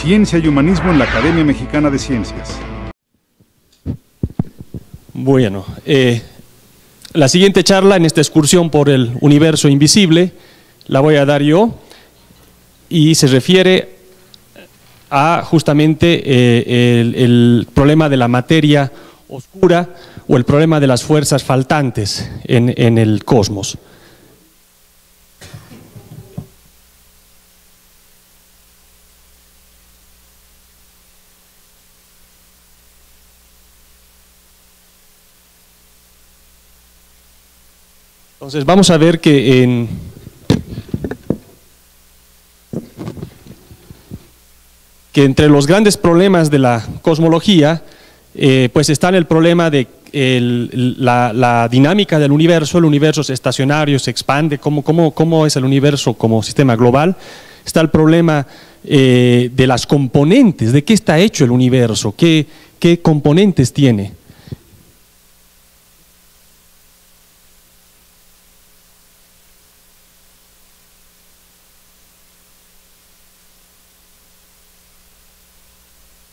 Ciencia y Humanismo en la Academia Mexicana de Ciencias. Bueno, la siguiente charla en esta excursión por el universo invisible la voy a dar yo y se refiere a justamente el problema de la materia oscura o el problema de las fuerzas faltantes en el cosmos. Entonces vamos a ver que entre los grandes problemas de la cosmología pues está el problema de la dinámica del universo. El universo es estacionario, se expande, ¿cómo es el universo como sistema global? Está el problema de las componentes, de qué está hecho el universo, qué componentes tiene.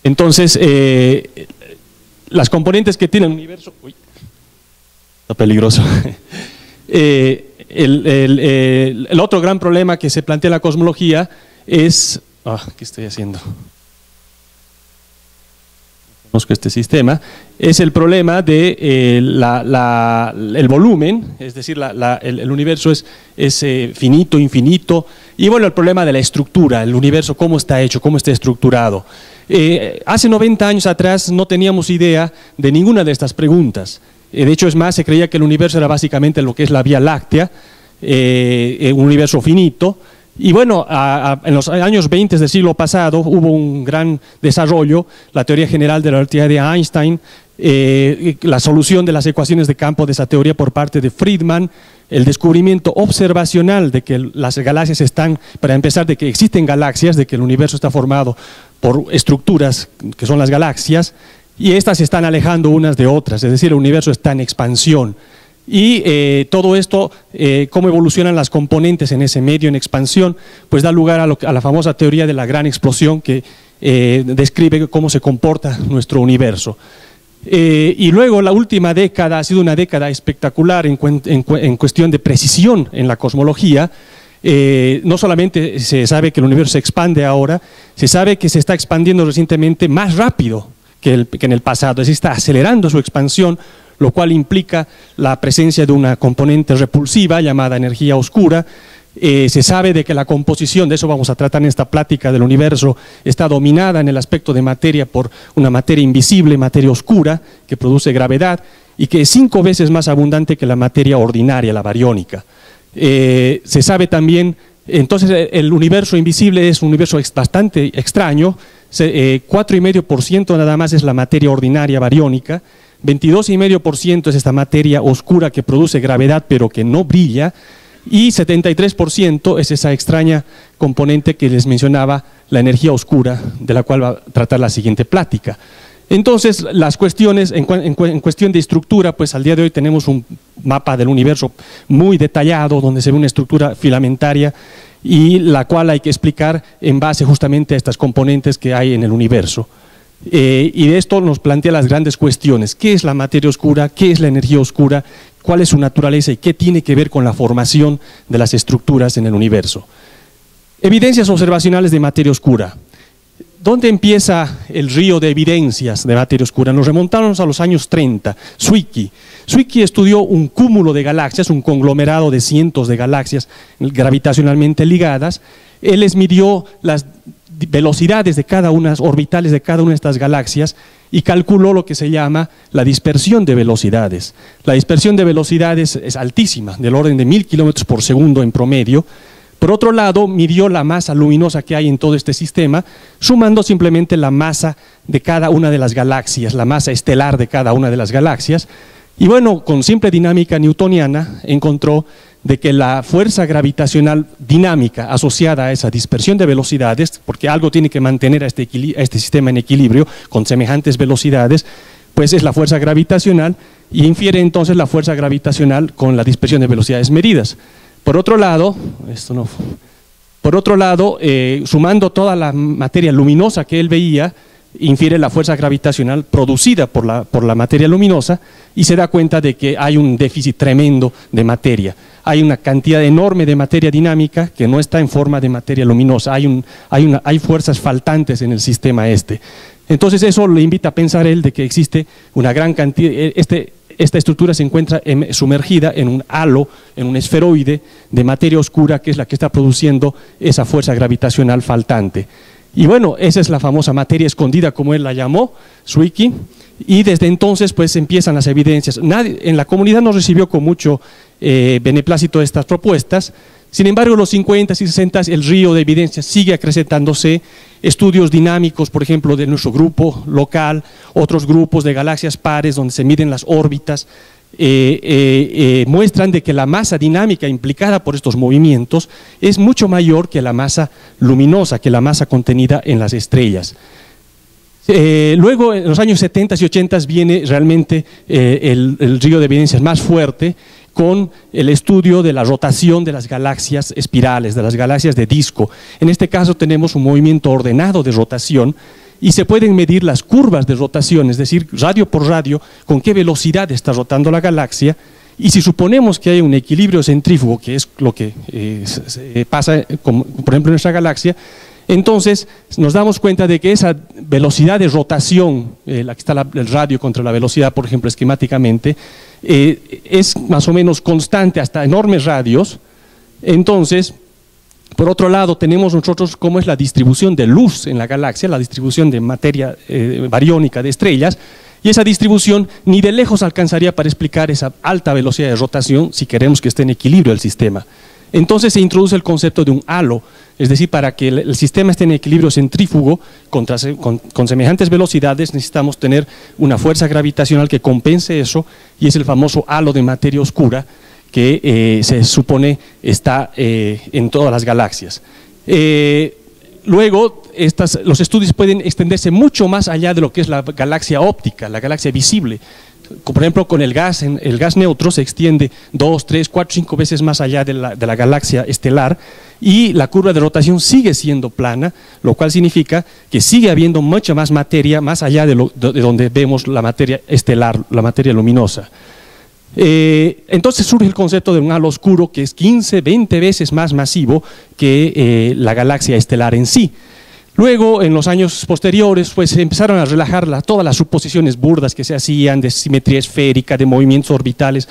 Entonces, las componentes que tiene el universo... Uy, está peligroso. El otro gran problema que se plantea en la cosmología es... ¿qué estoy haciendo? Conozco este sistema. Es el problema de el volumen, es decir, el universo es finito, infinito. Y bueno, el problema de la estructura, el universo, cómo está hecho, cómo está estructurado. Hace 90 años atrás no teníamos idea de ninguna de estas preguntas. De hecho, es más, se creía que el universo era básicamente lo que es la Vía Láctea, un universo finito. Y bueno, en los años 20 del siglo pasado hubo un gran desarrollo, la teoría general de la relatividad de Einstein, la solución de las ecuaciones de campo de esa teoría por parte de Friedman, el descubrimiento observacional de que las galaxias están, para empezar, de que existen galaxias, de que el universo está formado por estructuras que son las galaxias, y estas se están alejando unas de otras, es decir, el universo está en expansión. Y todo esto, cómo evolucionan las componentes en ese medio en expansión, pues da lugar a la famosa teoría de la gran explosión que describe cómo se comporta nuestro universo. Y luego la última década ha sido una década espectacular en cuestión de precisión en la cosmología. No solamente se sabe que el universo se expande ahora, se sabe que se está expandiendo recientemente más rápido que en el pasado, es decir, está acelerando su expansión, lo cual implica la presencia de una componente repulsiva llamada energía oscura. Se sabe de que la composición, de eso vamos a tratar en esta plática, del universo, está dominada en el aspecto de materia por una materia invisible, materia oscura, que produce gravedad y que es 5 veces más abundante que la materia ordinaria, la bariónica. Se sabe también, entonces el universo invisible es un universo bastante extraño, 4,5% nada más es la materia ordinaria bariónica, 22,5% es esta materia oscura que produce gravedad pero que no brilla, y 73% es esa extraña componente que les mencionaba, la energía oscura, de la cual va a tratar la siguiente plática. Entonces, las cuestiones, en cuestión de estructura, pues al día de hoy tenemos un mapa del universo muy detallado, donde se ve una estructura filamentaria, y la cual hay que explicar en base justamente a estas componentes que hay en el universo. Y de esto nos plantea las grandes cuestiones: ¿qué es la materia oscura? ¿Qué es la energía oscura? ¿Cuál es su naturaleza y qué tiene que ver con la formación de las estructuras en el universo? Evidencias observacionales de materia oscura. ¿Dónde empieza el río de evidencias de materia oscura? Nos remontamos a los años 30. Zwicky estudió un cúmulo de galaxias, un conglomerado de cientos de galaxias gravitacionalmente ligadas. Él les midió las velocidades de cada una, orbitales de cada una de estas galaxias, y calculó lo que se llama la dispersión de velocidades. La dispersión de velocidades es altísima, del orden de 1000 kilómetros por segundo en promedio. Por otro lado, midió la masa luminosa que hay en todo este sistema, sumando simplemente la masa de cada una de las galaxias, la masa estelar de cada una de las galaxias. Y bueno, con simple dinámica newtoniana encontró de que la fuerza gravitacional dinámica asociada a esa dispersión de velocidades, porque algo tiene que mantener a este sistema en equilibrio con semejantes velocidades, pues es la fuerza gravitacional, y infiere entonces la fuerza gravitacional con la dispersión de velocidades medidas. Por otro lado, esto no... Por otro lado, sumando toda la materia luminosa que él veía, infiere la fuerza gravitacional producida por la materia luminosa y se da cuenta de que hay un déficit tremendo de materia. Hay una cantidad enorme de materia dinámica que no está en forma de materia luminosa. Hay fuerzas faltantes en el sistema este. Entonces eso le invita a pensar él de que existe una gran cantidad. Esta estructura se encuentra sumergida en un halo, en un esferoide de materia oscura que es la que está produciendo esa fuerza gravitacional faltante. Y bueno, esa es la famosa materia escondida, como él la llamó, Zwicky, y desde entonces pues empiezan las evidencias. En la comunidad no recibió con mucho beneplácito estas propuestas. Sin embargo, en los 50 y 60 el río de evidencias sigue acrecentándose. Estudios dinámicos, por ejemplo, de nuestro grupo local, otros grupos de galaxias pares donde se miden las órbitas, muestran de que la masa dinámica implicada por estos movimientos es mucho mayor que la masa luminosa, que la masa contenida en las estrellas. Luego, en los años 70 y 80 viene realmente el río de evidencias más fuerte, con el estudio de la rotación de las galaxias espirales, de las galaxias de disco. En este caso tenemos un movimiento ordenado de rotación y se pueden medir las curvas de rotación, es decir, radio por radio, con qué velocidad está rotando la galaxia, y si suponemos que hay un equilibrio centrífugo, que es lo que pasa, por ejemplo, en nuestra galaxia, entonces nos damos cuenta de que esa velocidad de rotación, la que está el radio contra la velocidad, por ejemplo, esquemáticamente, es más o menos constante hasta enormes radios. Entonces, por otro lado, tenemos nosotros cómo es la distribución de luz en la galaxia, la distribución de materia bariónica de estrellas, y esa distribución ni de lejos alcanzaría para explicar esa alta velocidad de rotación si queremos que esté en equilibrio el sistema. Entonces se introduce el concepto de un halo, es decir, para que el sistema esté en equilibrio centrífugo con semejantes velocidades necesitamos tener una fuerza gravitacional que compense eso, y es el famoso halo de materia oscura que se supone está en todas las galaxias. Luego, los estudios pueden extenderse mucho más allá de lo que es la galaxia óptica, la galaxia visible. Por ejemplo, con el gas neutro se extiende 2, 3, 4, 5 veces más allá de la galaxia estelar, y la curva de rotación sigue siendo plana, lo cual significa que sigue habiendo mucha más materia más allá de donde vemos la materia estelar, la materia luminosa. Entonces surge el concepto de un halo oscuro que es 15, 20 veces más masivo que la galaxia estelar en sí. Luego, en los años posteriores, pues se empezaron a relajar todas las suposiciones burdas que se hacían de simetría esférica, de movimientos orbitales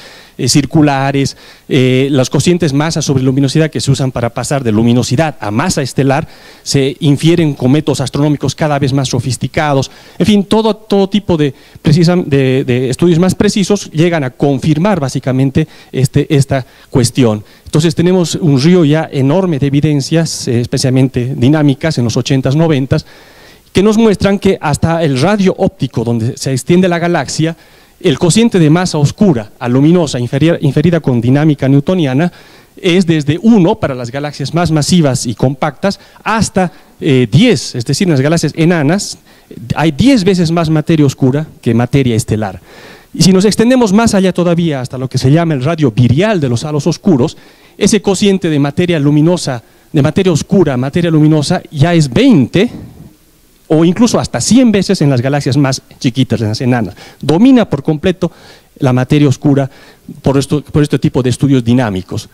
circulares, los cocientes masa sobre luminosidad que se usan para pasar de luminosidad a masa estelar, se infieren con métodos astronómicos cada vez más sofisticados. En fin, todo tipo de estudios más precisos llegan a confirmar básicamente esta cuestión. Entonces tenemos un río ya enorme de evidencias, especialmente dinámicas en los 80s, 90s, que nos muestran que hasta el radio óptico donde se extiende la galaxia, el cociente de masa oscura a luminosa inferida con dinámica newtoniana es desde 1 para las galaxias más masivas y compactas hasta 10, es decir, en las galaxias enanas hay 10 veces más materia oscura que materia estelar. Y si nos extendemos más allá todavía hasta lo que se llama el radio virial de los halos oscuros, ese cociente de materia luminosa, de materia oscura a materia luminosa ya es 20 o incluso hasta 100 veces en las galaxias más chiquitas, en las enanas. Domina por completo la materia oscura por este tipo de estudios dinámicos.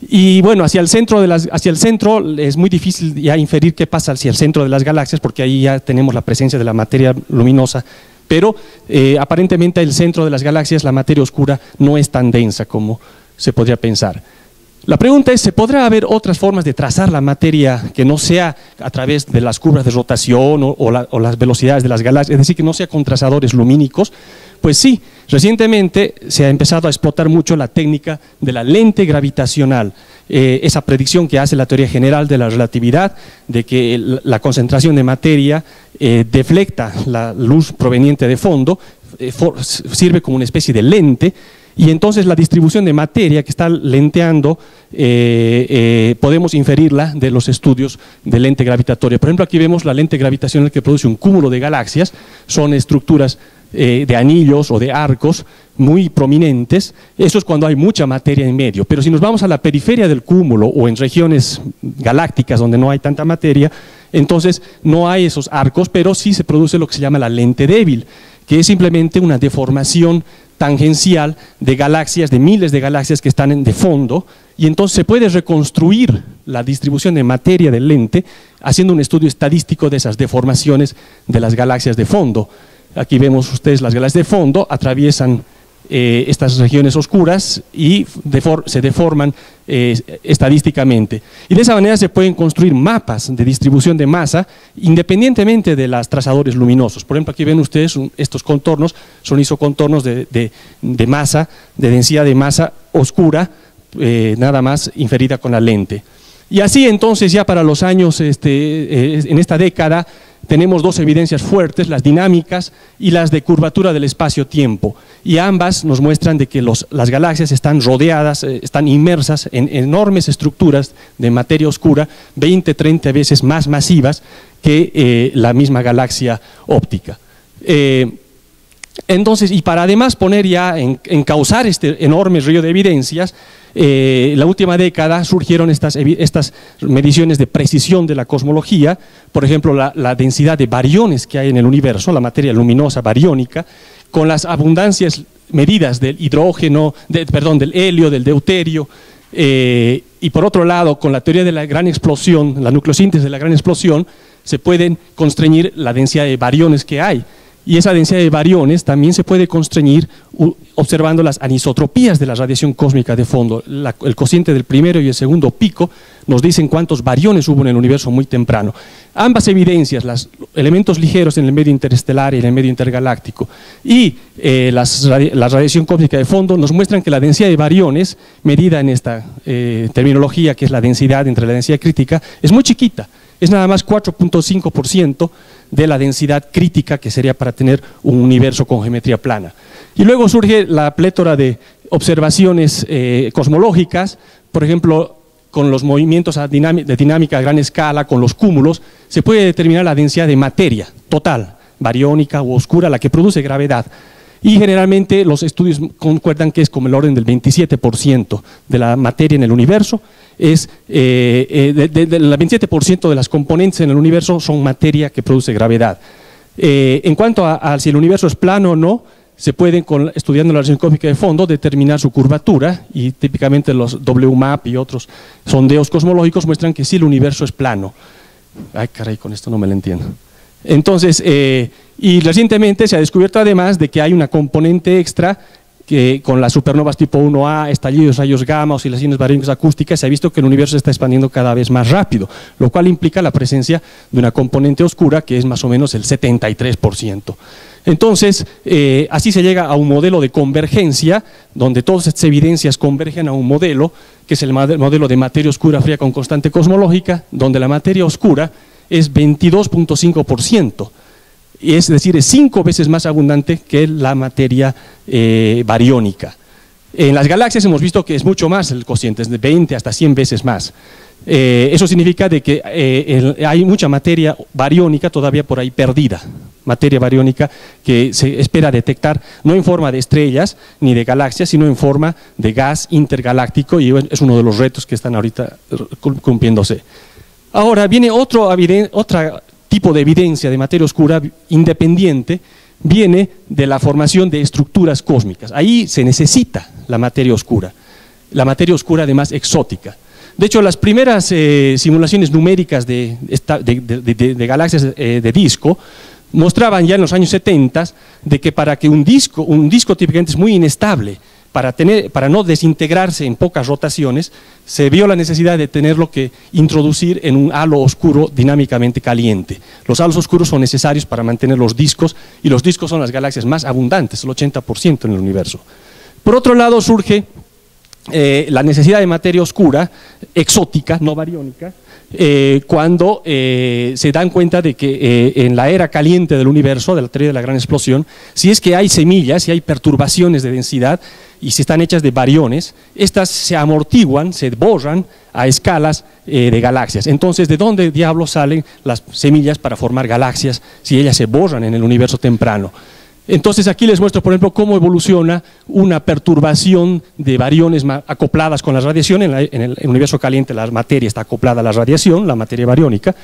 Y bueno, hacia el centro es muy difícil ya inferir qué pasa hacia el centro de las galaxias, porque ahí ya tenemos la presencia de la materia luminosa, pero aparentemente el centro de las galaxias, la materia oscura, no es tan densa como se podría pensar. La pregunta es, ¿se podrá haber otras formas de trazar la materia que no sea a través de las curvas de rotación o las velocidades de las galaxias, es decir, que no sea con trazadores lumínicos? Pues sí, recientemente se ha empezado a explotar mucho la técnica de la lente gravitacional, esa predicción que hace la teoría general de la relatividad, de que la concentración de materia deflecta la luz proveniente de fondo, sirve como una especie de lente. y entonces la distribución de materia que está lenteando podemos inferirla de los estudios de lente gravitatoria. Por ejemplo, aquí vemos la lente gravitacional que produce un cúmulo de galaxias, son estructuras de anillos o de arcos muy prominentes. Eso es cuando hay mucha materia en medio, pero si nos vamos a la periferia del cúmulo o en regiones galácticas donde no hay tanta materia, entonces no hay esos arcos, pero sí se produce lo que se llama la lente débil, que es simplemente una deformación tangencial de galaxias, de miles de galaxias que están de fondo, y entonces se puede reconstruir la distribución de materia del lente haciendo un estudio estadístico de esas deformaciones de las galaxias de fondo. Aquí vemos ustedes las galaxias de fondo, atraviesan estas regiones oscuras y se deforman estadísticamente. Y de esa manera se pueden construir mapas de distribución de masa independientemente de los trazadores luminosos. Por ejemplo, aquí ven ustedes estos contornos, son isocontornos de masa, de densidad de masa oscura, nada más inferida con la lente. Y así entonces ya para los años, en esta década, tenemos dos evidencias fuertes, las dinámicas y las de curvatura del espacio-tiempo, y ambas nos muestran de que las galaxias están rodeadas, están inmersas en enormes estructuras de materia oscura, 20, 30 veces más masivas que la misma galaxia óptica. Entonces, y para además poner ya, encauzar este enorme río de evidencias, la última década surgieron estas mediciones de precisión de la cosmología, por ejemplo la densidad de bariones que hay en el universo, la materia luminosa bariónica, con las abundancias medidas del hidrógeno, del helio, del deuterio, y por otro lado con la teoría de la gran explosión, la nucleosíntesis de la gran explosión, se pueden constreñir la densidad de bariones que hay. Y esa densidad de bariones también se puede constreñir observando las anisotropías de la radiación cósmica de fondo. El cociente del primero y el segundo pico nos dicen cuántos bariones hubo en el universo muy temprano. Ambas evidencias, los elementos ligeros en el medio interestelar y en el medio intergaláctico, y la radiación cósmica de fondo nos muestran que la densidad de bariones, medida en esta terminología que es la densidad entre la densidad crítica, es muy chiquita. Es nada más 4.5% de la densidad crítica que sería para tener un universo con geometría plana. Y luego surge la plétora de observaciones cosmológicas, por ejemplo, con los movimientos de dinámica a gran escala, con los cúmulos, se puede determinar la densidad de materia total, bariónica u oscura, la que produce gravedad. Y generalmente los estudios concuerdan que es como el orden del 27% de la materia en el universo, el 27% de las componentes en el universo son materia que produce gravedad. En cuanto a si el universo es plano o no, se pueden, estudiando la radiación cósmica de fondo, determinar su curvatura, y típicamente los WMAP y otros sondeos cosmológicos muestran que sí, el universo es plano. Ay, caray, con esto no me lo entiendo. Entonces, y recientemente se ha descubierto además de que hay una componente extra que con las supernovas tipo 1A, estallidos, rayos gamma, oscilaciones bariónicas acústicas, se ha visto que el universo se está expandiendo cada vez más rápido, lo cual implica la presencia de una componente oscura que es más o menos el 73%. Entonces, así se llega a un modelo de convergencia, donde todas estas evidencias convergen a un modelo, que es el modelo de materia oscura fría con constante cosmológica, donde la materia oscura es 22.5%. Es decir, es 5 veces más abundante que la materia bariónica. En las galaxias hemos visto que es mucho más el cociente, es de 20 hasta 100 veces más. Eso significa de que hay mucha materia bariónica todavía por ahí perdida, materia bariónica que se espera detectar no en forma de estrellas ni de galaxias, sino en forma de gas intergaláctico, y es uno de los retos que están ahorita cumpliéndose. Ahora viene otro tipo de evidencia de materia oscura independiente, viene de la formación de estructuras cósmicas. Ahí se necesita la materia oscura además exótica. De hecho, las primeras simulaciones numéricas de galaxias de disco mostraban ya en los años 70 de que para que un disco típicamente es muy inestable, para no desintegrarse en pocas rotaciones, se vio la necesidad de tenerlo que introducir en un halo oscuro dinámicamente caliente. Los halos oscuros son necesarios para mantener los discos, y los discos son las galaxias más abundantes, el 80% en el universo. Por otro lado surge la necesidad de materia oscura, exótica, no bariónica, cuando se dan cuenta de que en la era caliente del universo, de la teoría de la gran explosión, si es que hay semillas, si hay perturbaciones de densidad, y si están hechas de bariones, estas se amortiguan, se borran a escalas de galaxias. Entonces, ¿de dónde diablos salen las semillas para formar galaxias si ellas se borran en el universo temprano? Entonces aquí les muestro, por ejemplo, cómo evoluciona una perturbación de bariones acopladas con la radiación. En el universo caliente la materia está acoplada a la radiación, la materia bariónica.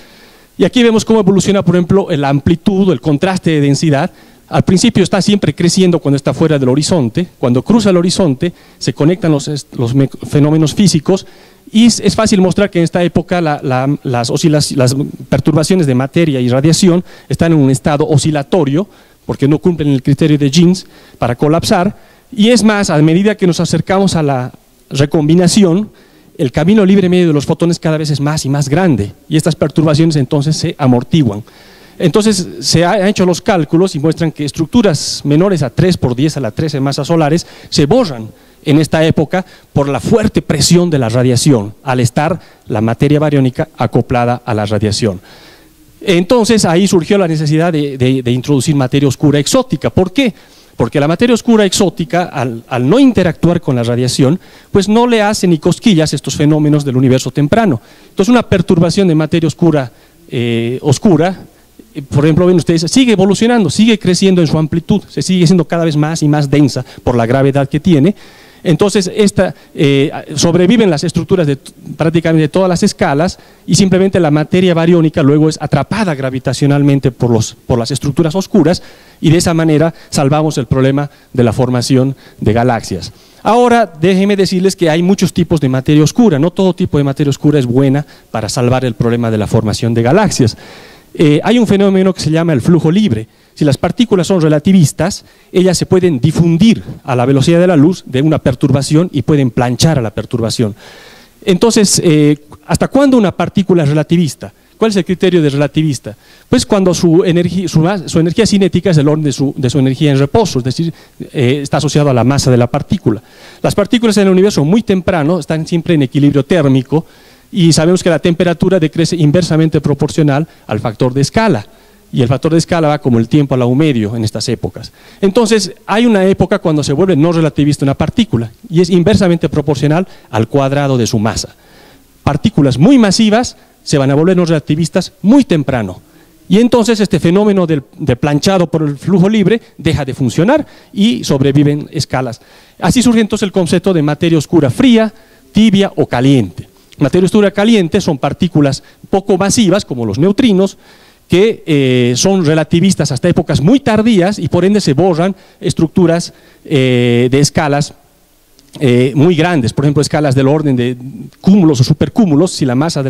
Y aquí vemos cómo evoluciona, por ejemplo, la amplitud, el contraste de densidad. Al principio está siempre creciendo cuando está fuera del horizonte. Cuando cruza el horizonte se conectan los fenómenos físicos. Y es fácil mostrar que en esta época las perturbaciones de materia y radiación están en un estado oscilatorio, porque no cumplen el criterio de Jeans para colapsar, y es más, a medida que nos acercamos a la recombinación, el camino libre medio de los fotones cada vez es más y más grande, y estas perturbaciones entonces se amortiguan. Entonces se han hecho los cálculos y muestran que estructuras menores a 3 por 10 a la 13 masas solares se borran en esta época por la fuerte presión de la radiación, al estar la materia bariónica acoplada a la radiación. Entonces ahí surgió la necesidad de introducir materia oscura exótica. ¿Por qué? Porque la materia oscura exótica, al no interactuar con la radiación, pues no le hace ni cosquillas estos fenómenos del universo temprano. Entonces una perturbación de materia oscura, por ejemplo, ven ustedes, sigue evolucionando, sigue creciendo en su amplitud, se sigue siendo cada vez más y más densa por la gravedad que tiene. Entonces, sobreviven las estructuras de prácticamente todas las escalas, y simplemente la materia bariónica luego es atrapada gravitacionalmente por las estructuras oscuras, y de esa manera salvamos el problema de la formación de galaxias. Ahora, déjenme decirles que hay muchos tipos de materia oscura. No todo tipo de materia oscura es buena para salvar el problema de la formación de galaxias. Hay un fenómeno que se llama el flujo libre. Si las partículas son relativistas, ellas se pueden difundir a la velocidad de la luz de una perturbación y pueden planchar a la perturbación. Entonces, ¿hasta cuándo una partícula es relativista? ¿Cuál es el criterio de relativista? Pues cuando su energía cinética es del orden de su energía en reposo, es decir, está asociado a la masa de la partícula. Las partículas en el universo muy temprano están siempre en equilibrio térmico, y sabemos que la temperatura decrece inversamente proporcional al factor de escala, y el factor de escala va como el tiempo a la medio en estas épocas. Entonces hay una época cuando se vuelve no relativista una partícula, y es inversamente proporcional al cuadrado de su masa. Partículas muy masivas se van a volver no relativistas muy temprano, y entonces este fenómeno de planchado por el flujo libre deja de funcionar y sobreviven escalas. Así surge entonces el concepto de materia oscura fría, tibia o caliente. Materia oscura caliente son partículas poco masivas, como los neutrinos, que son relativistas hasta épocas muy tardías, y por ende se borran estructuras de escalas muy grandes, por ejemplo escalas del orden de cúmulos o supercúmulos, si la masa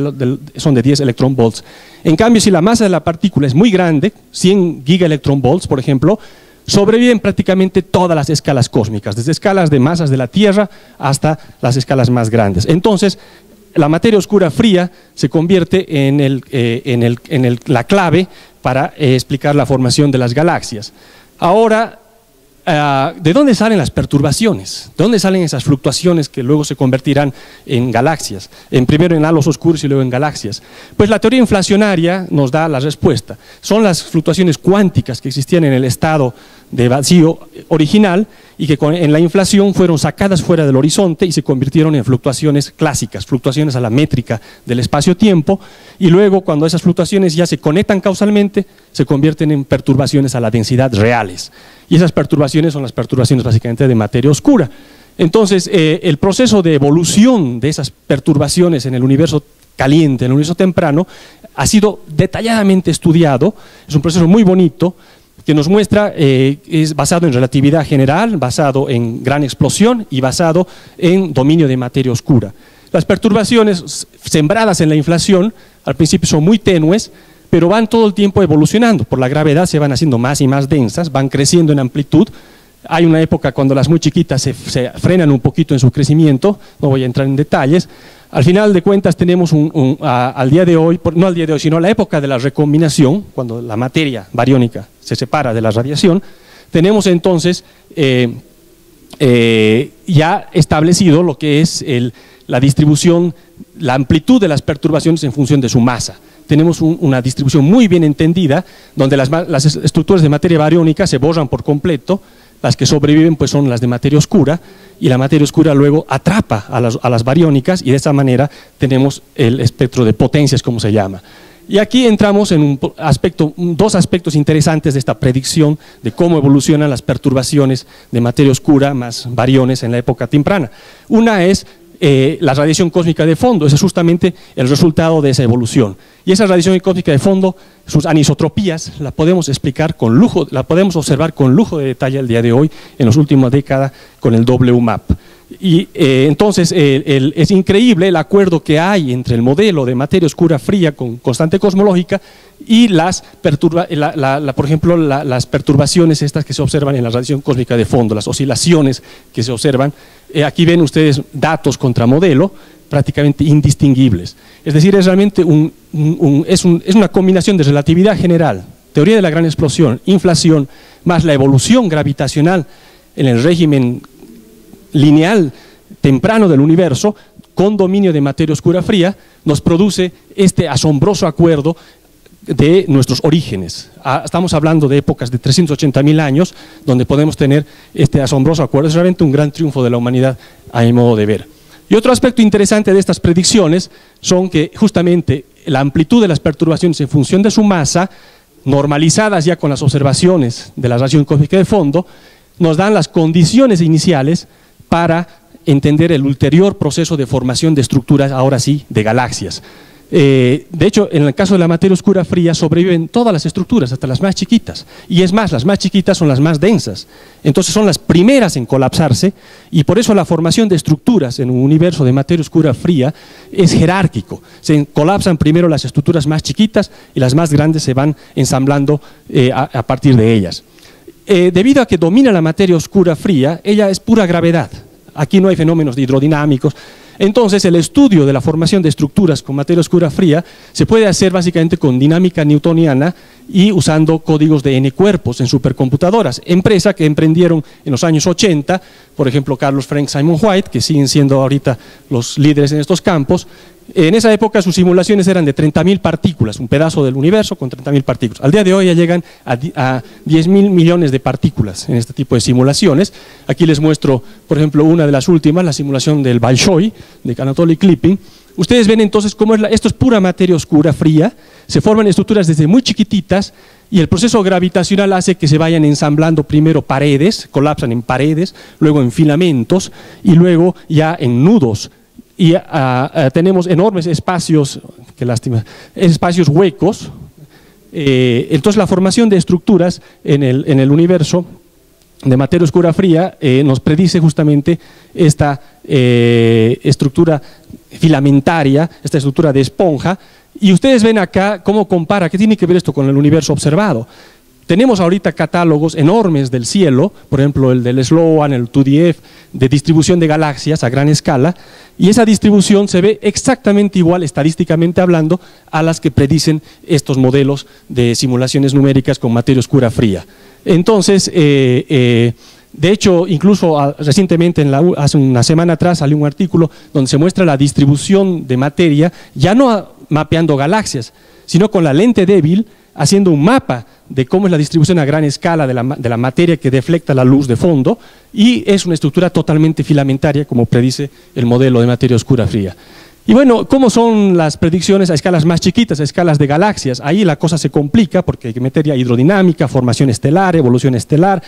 son de 10 electronvolts. En cambio, si la masa de la partícula es muy grande, 100 gigaelectronvolts por ejemplo, sobreviven prácticamente todas las escalas cósmicas, desde escalas de masas de la Tierra hasta las escalas más grandes. Entonces, la materia oscura fría se convierte en la clave para explicar la formación de las galaxias. Ahora, ¿de dónde salen las perturbaciones? ¿De dónde salen esas fluctuaciones que luego se convertirán en galaxias? Primero en halos oscuros y luego en galaxias. Pues la teoría inflacionaria nos da la respuesta. Son las fluctuaciones cuánticas que existían en el estado de vacío original, y que en la inflación fueron sacadas fuera del horizonte y se convirtieron en fluctuaciones clásicas, fluctuaciones a la métrica del espacio-tiempo, y luego cuando esas fluctuaciones ya se conectan causalmente, se convierten en perturbaciones a la densidad reales, y esas perturbaciones son las perturbaciones básicamente de materia oscura. Entonces, el proceso de evolución de esas perturbaciones en el universo caliente, en el universo temprano, ha sido detalladamente estudiado. Es un proceso muy bonito, que nos muestra, es basado en relatividad general, basado en gran explosión y basado en dominio de materia oscura. Las perturbaciones sembradas en la inflación al principio son muy tenues, pero van todo el tiempo evolucionando. Por la gravedad se van haciendo más y más densas, van creciendo en amplitud. Hay una época cuando las muy chiquitas se frenan un poquito en su crecimiento, no voy a entrar en detalles. Al final de cuentas tenemos al día de hoy, no al día de hoy, sino a la época de la recombinación, cuando la materia bariónica se separa de la radiación, tenemos entonces ya establecido lo que es la distribución, la amplitud de las perturbaciones en función de su masa. Tenemos una distribución muy bien entendida, donde las estructuras de materia bariónica se borran por completo, las que sobreviven pues son las de materia oscura, y la materia oscura luego atrapa a las bariónicas, y de esa manera tenemos el espectro de potencias, como se llama. Y aquí entramos en dos aspectos interesantes de esta predicción de cómo evolucionan las perturbaciones de materia oscura más bariones en la época temprana. Una es la radiación cósmica de fondo, ese es justamente el resultado de esa evolución. Y esa radiación cósmica de fondo, sus anisotropías, la podemos explicar con lujo, la podemos observar con lujo de detalle el día de hoy, en las últimas décadas, con el WMAP. Y entonces es increíble el acuerdo que hay entre el modelo de materia oscura fría con constante cosmológica y por ejemplo, las perturbaciones estas que se observan en la radiación cósmica de fondo, las oscilaciones que se observan. Aquí ven ustedes datos contra modelo prácticamente indistinguibles. Es decir, es realmente es una combinación de relatividad general, teoría de la gran explosión, inflación, más la evolución gravitacional en el régimen lineal temprano del universo, con dominio de materia oscura fría, nos produce este asombroso acuerdo de nuestros orígenes. Estamos hablando de épocas de 380.000 años, donde podemos tener este asombroso acuerdo. Es realmente un gran triunfo de la humanidad, a mi modo de ver. Y otro aspecto interesante de estas predicciones son que justamente la amplitud de las perturbaciones en función de su masa, normalizadas ya con las observaciones de la radiación cósmica de fondo, nos dan las condiciones iniciales para entender el ulterior proceso de formación de estructuras, ahora sí, de galaxias. De hecho, en el caso de la materia oscura fría sobreviven todas las estructuras, hasta las más chiquitas. Y es más, las más chiquitas son las más densas. Entonces son las primeras en colapsarse, y por eso la formación de estructuras en un universo de materia oscura fría es jerárquico. Se colapsan primero las estructuras más chiquitas y las más grandes se van ensamblando a partir de ellas. Debido a que domina la materia oscura fría, ella es pura gravedad. Aquí no hay fenómenos hidrodinámicos. Entonces, el estudio de la formación de estructuras con materia oscura fría se puede hacer básicamente con dinámica newtoniana y usando códigos de n cuerpos en supercomputadoras. Empresa que emprendieron en los años 80, por ejemplo, Carlos Frank, Simon White, que siguen siendo ahorita los líderes en estos campos. En esa época sus simulaciones eran de 30.000 partículas, un pedazo del universo con 30.000 partículas. Al día de hoy ya llegan a 10.000 millones de partículas en este tipo de simulaciones. Aquí les muestro, por ejemplo, una de las últimas, la simulación del Bolshoi, de Anatoly Klipin. Ustedes ven entonces cómo esto es pura materia oscura, fría, se forman estructuras desde muy chiquititas, y el proceso gravitacional hace que se vayan ensamblando primero paredes, colapsan en paredes, luego en filamentos, y luego ya en nudos. Y tenemos enormes espacios, qué lástima, espacios huecos. Entonces la formación de estructuras en el universo de materia oscura fría nos predice justamente esta estructura filamentaria, esta estructura de esponja. Y ustedes ven acá cómo compara, ¿qué tiene que ver esto con el universo observado? Tenemos ahorita catálogos enormes del cielo, por ejemplo el del Sloan, el 2DF, de distribución de galaxias a gran escala, y esa distribución se ve exactamente igual, estadísticamente hablando, a las que predicen estos modelos de simulaciones numéricas con materia oscura fría. Entonces, de hecho, incluso recientemente, hace una semana atrás, salió un artículo donde se muestra la distribución de materia, ya no mapeando galaxias, sino con la lente débil, haciendo un mapa de cómo es la distribución a gran escala de la materia que deflecta la luz de fondo, y es una estructura totalmente filamentaria, como predice el modelo de materia oscura fría. Y bueno, ¿cómo son las predicciones a escalas más chiquitas, a escalas de galaxias? Ahí la cosa se complica porque hay que meter ya hidrodinámica, formación estelar, evolución estelar,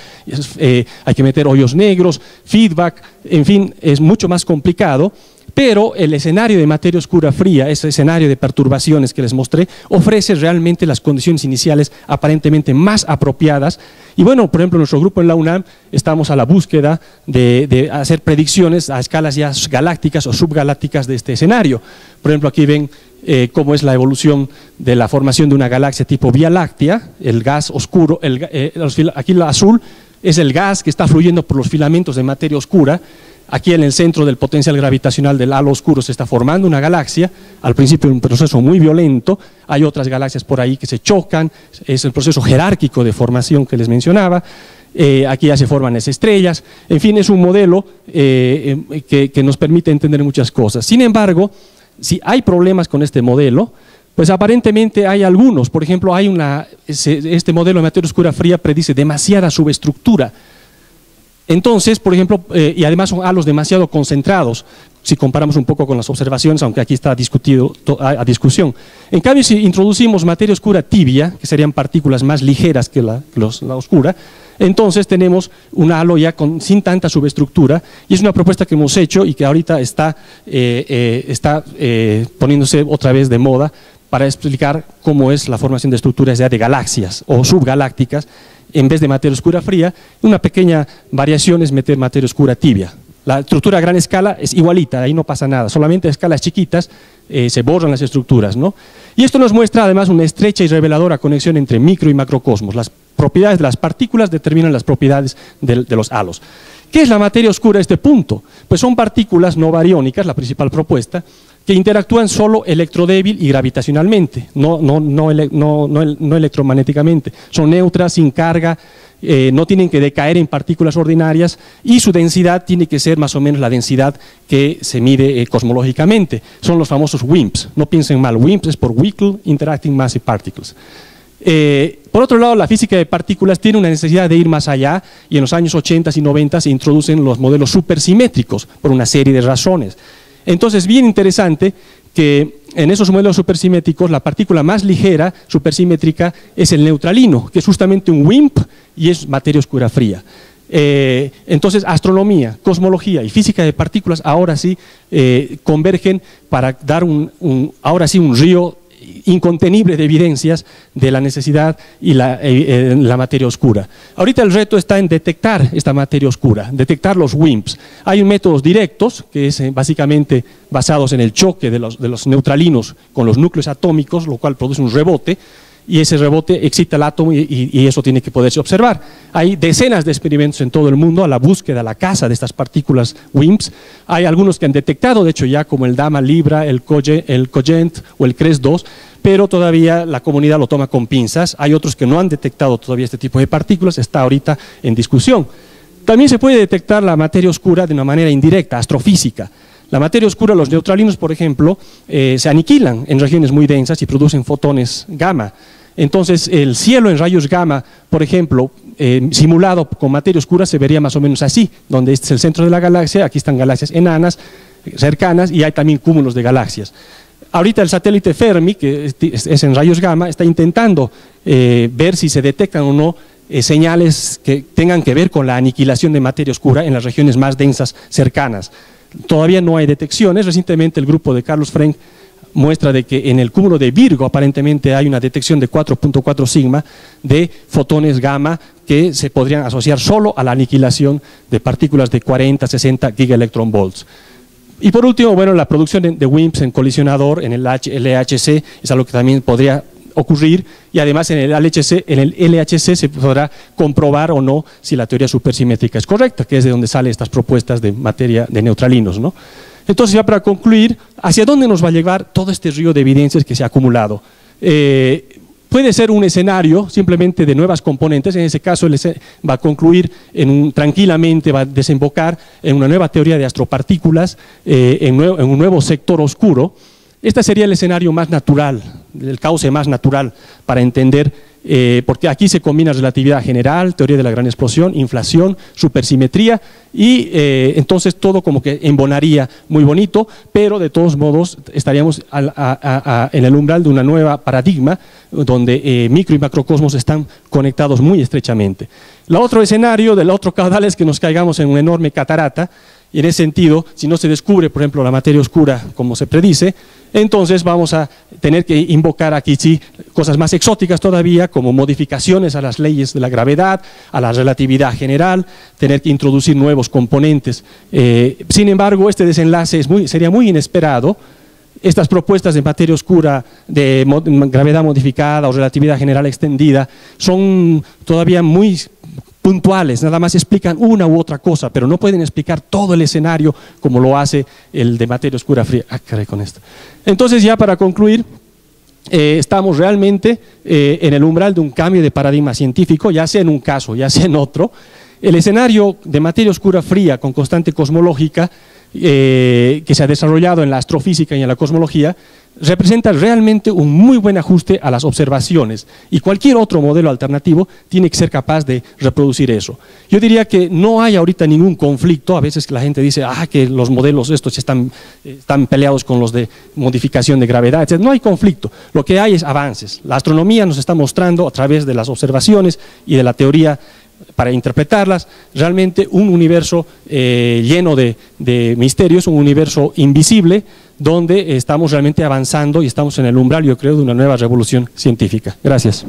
hay que meter hoyos negros, feedback, en fin, es mucho más complicado. Pero el escenario de materia oscura fría, ese escenario de perturbaciones que les mostré, ofrece realmente las condiciones iniciales aparentemente más apropiadas. Y bueno, por ejemplo, nuestro grupo en la UNAM estamos a la búsqueda de hacer predicciones a escalas ya galácticas o subgalácticas de este escenario. Por ejemplo, aquí ven cómo es la evolución de la formación de una galaxia tipo Vía Láctea, el gas oscuro, aquí lo azul es el gas que está fluyendo por los filamentos de materia oscura. Aquí en el centro del potencial gravitacional del halo oscuro se está formando una galaxia, al principio un proceso muy violento, hay otras galaxias por ahí que se chocan, es el proceso jerárquico de formación que les mencionaba, aquí ya se forman las estrellas, en fin, es un modelo que nos permite entender muchas cosas. Sin embargo, si hay problemas con este modelo, pues aparentemente hay algunos. Por ejemplo, este modelo de materia oscura fría predice demasiada subestructura. Entonces, por ejemplo, y además son halos demasiado concentrados, si comparamos un poco con las observaciones, aunque aquí está discutido a discusión. En cambio, si introducimos materia oscura tibia, que serían partículas más ligeras que la oscura, entonces tenemos un halo ya sin tanta subestructura, y es una propuesta que hemos hecho y que ahorita está poniéndose otra vez de moda para explicar cómo es la formación de estructuras ya de galaxias o subgalácticas. En vez de materia oscura fría, una pequeña variación es meter materia oscura tibia. La estructura a gran escala es igualita, ahí no pasa nada, solamente a escalas chiquitas se borran las estructuras, ¿no? Y esto nos muestra además una estrecha y reveladora conexión entre micro y macrocosmos. Las propiedades de las partículas determinan las propiedades de los halos. ¿Qué es la materia oscura a este punto? Pues son partículas no bariónicas, la principal propuesta, que interactúan solo electrodébil y gravitacionalmente, no electromagnéticamente. Son neutras, sin carga, no tienen que decaer en partículas ordinarias y su densidad tiene que ser más o menos la densidad que se mide cosmológicamente. Son los famosos WIMPs, no piensen mal, WIMPs es por Weakly Interacting Massive Particles. Por otro lado, la física de partículas tiene una necesidad de ir más allá y en los años 80 y 90 se introducen los modelos supersimétricos por una serie de razones. Entonces, bien interesante que en esos modelos supersimétricos la partícula más ligera, supersimétrica, es el neutralino, que es justamente un WIMP y es materia oscura fría. Entonces, astronomía, cosmología y física de partículas ahora sí convergen para dar ahora sí un río incontenible de evidencias de la necesidad y la materia oscura. Ahorita el reto está en detectar esta materia oscura, detectar los WIMPs. Hay métodos directos, que es básicamente basados en el choque de los neutralinos con los núcleos atómicos, lo cual produce un rebote, y ese rebote excita el átomo y eso tiene que poderse observar. Hay decenas de experimentos en todo el mundo a la búsqueda, a la caza de estas partículas WIMPs. Hay algunos que han detectado, de hecho ya, como el Dama Libra, el COGENT o el CRES-2, pero todavía la comunidad lo toma con pinzas. Hay otros que no han detectado todavía este tipo de partículas, está ahorita en discusión. También se puede detectar la materia oscura de una manera indirecta, astrofísica. La materia oscura, los neutralinos, por ejemplo, se aniquilan en regiones muy densas y producen fotones gamma. Entonces, el cielo en rayos gamma, por ejemplo, simulado con materia oscura, se vería más o menos así, donde este es el centro de la galaxia, aquí están galaxias enanas, cercanas, y hay también cúmulos de galaxias. Ahorita el satélite Fermi, que es en rayos gamma, está intentando ver si se detectan o no señales que tengan que ver con la aniquilación de materia oscura en las regiones más densas cercanas. Todavía no hay detecciones. Recientemente el grupo de Carlos Frenk muestra de que en el cúmulo de Virgo aparentemente hay una detección de 4.4 sigma de fotones gamma que se podrían asociar solo a la aniquilación de partículas de 40-60 gigaelectronvolts. Y por último, bueno, la producción de WIMPs en colisionador, en el LHC, es algo que también podría ocurrir, y además en el LHC se podrá comprobar o no si la teoría supersimétrica es correcta, que es de donde salen estas propuestas de materia de neutralinos, ¿no? Entonces, ya para concluir, ¿hacia dónde nos va a llevar todo este río de evidencias que se ha acumulado? Puede ser un escenario simplemente de nuevas componentes, en ese caso va a concluir tranquilamente, va a desembocar en una nueva teoría de astropartículas, en un nuevo sector oscuro. Este sería el escenario más natural, el cauce más natural para entender, porque aquí se combina relatividad general, teoría de la gran explosión, inflación, supersimetría, y entonces todo como que embonaría muy bonito, pero de todos modos estaríamos en el umbral de una nueva paradigma, donde micro y macrocosmos están conectados muy estrechamente. El otro escenario del otro caudal es que nos caigamos en una enorme catarata, y en ese sentido, si no se descubre, por ejemplo, la materia oscura como se predice, entonces vamos a tener que invocar aquí sí cosas más exóticas todavía, como modificaciones a las leyes de la gravedad, a la relatividad general, tener que introducir nuevos componentes. Sin embargo, este desenlace sería muy inesperado. Estas propuestas de materia oscura, de gravedad modificada o relatividad general extendida, son todavía muy puntuales, nada más explican una u otra cosa, pero no pueden explicar todo el escenario como lo hace el de materia oscura fría. Ah, caray, con esto. Entonces, ya para concluir, estamos realmente en el umbral de un cambio de paradigma científico, ya sea en un caso, ya sea en otro. El escenario de materia oscura fría con constante cosmológica que se ha desarrollado en la astrofísica y en la cosmología, representa realmente un muy buen ajuste a las observaciones, y cualquier otro modelo alternativo tiene que ser capaz de reproducir eso. Yo diría que no hay ahorita ningún conflicto. A veces la gente dice que los modelos estos están peleados con los de modificación de gravedad, etc. No hay conflicto, lo que hay es avances. La astronomía nos está mostrando a través de las observaciones y de la teoría para interpretarlas, realmente un universo lleno de misterios, un universo invisible, donde estamos realmente avanzando y estamos en el umbral, yo creo, de una nueva revolución científica. Gracias.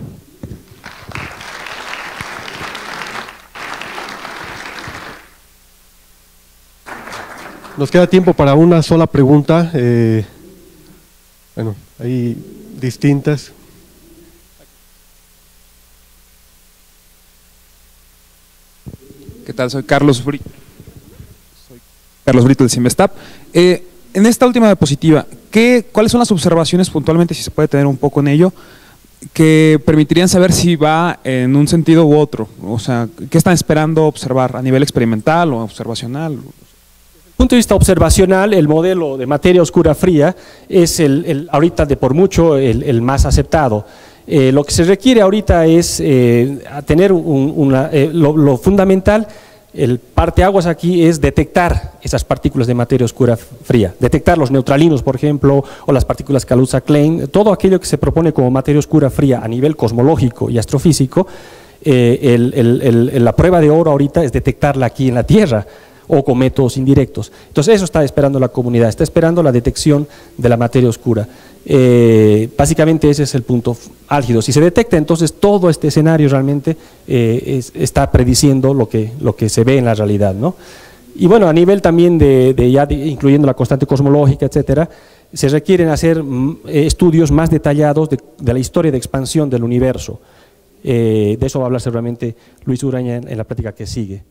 Nos queda tiempo para una sola pregunta. Bueno, hay distintas. ¿Qué tal? Soy Carlos Brito. De Simvestab. En esta última diapositiva, ¿cuáles son las observaciones puntualmente, si se puede tener un poco en ello, que permitirían saber si va en un sentido u otro? O sea, ¿qué están esperando observar a nivel experimental o observacional? Desde el punto de vista observacional, el modelo de materia oscura fría es ahorita de por mucho el más aceptado. Lo que se requiere ahorita es tener lo fundamental. El parteaguas aquí es detectar esas partículas de materia oscura fría, detectar los neutralinos, por ejemplo, o las partículas Kaluza-Klein, todo aquello que se propone como materia oscura fría a nivel cosmológico y astrofísico. La prueba de oro ahorita es detectarla aquí en la Tierra, o con métodos indirectos. Entonces eso está esperando la comunidad, está esperando la detección de la materia oscura. Básicamente ese es el punto álgido. Si se detecta, entonces todo este escenario realmente está prediciendo lo que se ve en la realidad, ¿no? Y bueno, a nivel también incluyendo la constante cosmológica, etcétera, se requieren hacer estudios más detallados de la historia de expansión del universo. De eso va a hablar seguramente Luis Uraña en la práctica que sigue.